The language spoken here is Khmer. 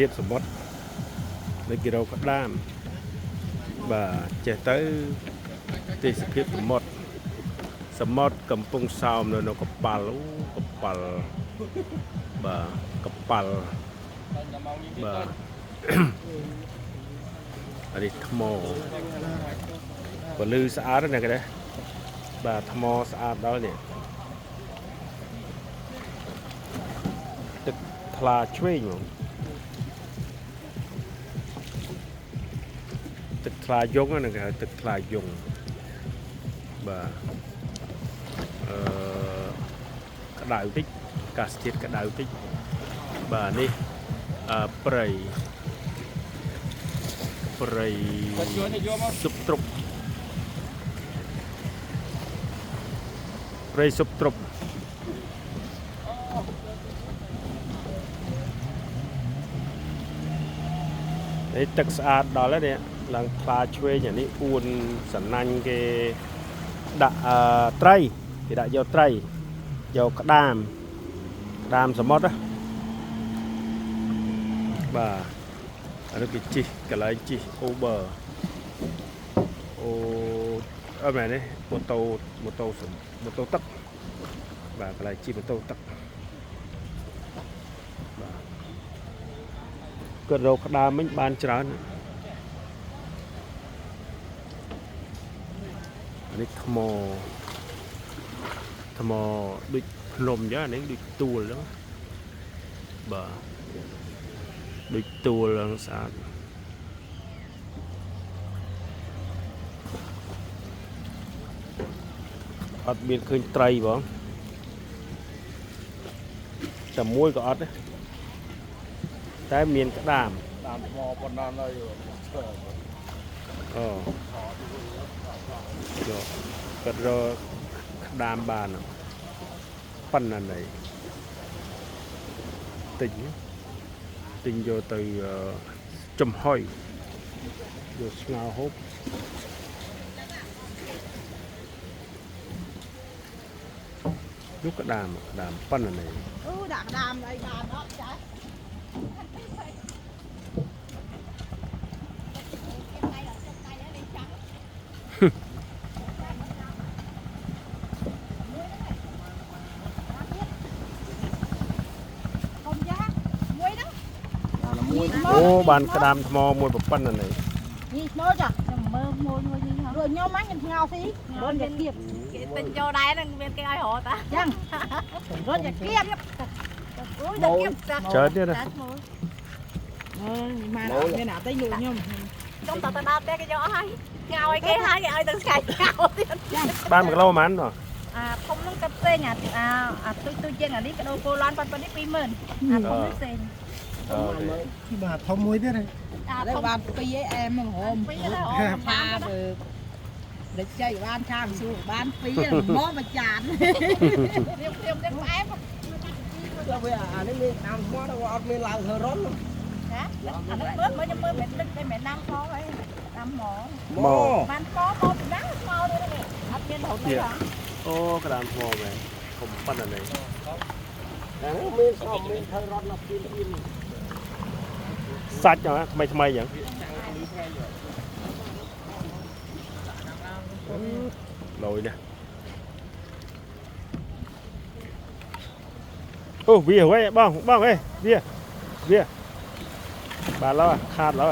ភាពសមុទ្រនៅគីឡូក្តាមបាទចេះទៅទេសភាពសមុទ្រកំពុងសោមនៅកប៉ាល់កប៉ាល់បាទកប៉ាល់បាទអានេះថ្មពលឺស្អាតណាស់គេដែរបាទថ្មស្អាតដល់នេះទឹកថ្លាឆ្វេងហ្មងទឹកថ្លាយងហ្នឹងគេហៅទឹកថ្លាយងបាទក្តៅតិចអាកាសធាតុក្តៅតិចបាទនេះព្រៃស៊ុបទ្រុបព្រៃស៊ុបទ្រុបនេះទឹកស្អាតដល់ហើយនេះឡើងថ្លាឆ្វេងអានេះអួនសណាញ់គេដាក់ត្រីគេដាក់យកត្រីយកក្តាមសមុទ្របាទអានេះគេជិះកន្លែងជិះ Uber អត់មែនទេម៉ូតូទឹកបាទកន្លែងជិះម៉ូតូទឹកបាទគាត់រកក្តាមមិញបានច្រើននេះថ្មដូចភ្នំអញ្ចឹងនេះដូចទួលអញ្ចឹងបាទដូចទួលហ្នឹងស្អាតអត់មានឃើញត្រីបងតែមួយក៏អត់ដែរតែមានក្តាមថ្មប៉ុណ្ណានៅអូយកគាត់រកក្តាមបានប៉ុណ្ណាណៃទិញយកទៅចំហុយយកស្ងោរហូបយកក្តាមប៉ុណ្ណាណៃអូដាក់ក្តាមអីបានអត់ចាស់អូបានក្តាមថ្មមួយប៉ុណ្ណានេះនេះឈ្មោះចាមើលមួយនេះrồiខ្ញុំហ្នឹងខ្ញុំស្ងោស៊ីរត់យកគៀបគេទិញចូលដែរនឹងមានគេឲ្យរត់តាចឹងរត់យកគៀបអូយយកគៀបច្រើនទៀតណានេះមកមានអាតែលក់ខ្ញុំតើទៅដល់ផ្ទះគេយកអស់ហើយស្ងោឲ្យគេហើយគេឲ្យទៅស្កាច់ស្ងោទៀតបាន1គីឡូប៉ុន្មានបងធំហ្នឹងគាត់ផ្សេងអាទុយជាងអានេះកដោគោឡានប៉ុណ្ណឹង20000អាធំនេះផ្សេងที่บาททอมมวยด้วยนะได้บ้านปีไอ้แอมมึงโหมพาเด็กใจบ้านชามสู้บ้านปีหม้อประจานเรียบได้แป๊บก็เวลาอันนี้มีน้ำหม้อแล้วเอามีเหล้าเธอร้อนนะอันนั้นเบิดmớiจะมือเป็นลึกได้แม่น้ำคอไว้น้ำหมอบ้านคอหมอถึงน้ำคอเลยนี่อัดเป็นหกเลยเหรอโอ้กระดานหมอแม่ผมปั้นอะไรมีสอบมีเธอร้อนเรากินសាច់ហ្នឹងថ្មីអញ្ចឹងលយណាអូវាហួយបងអេវាបានแล้วខាតแล้ว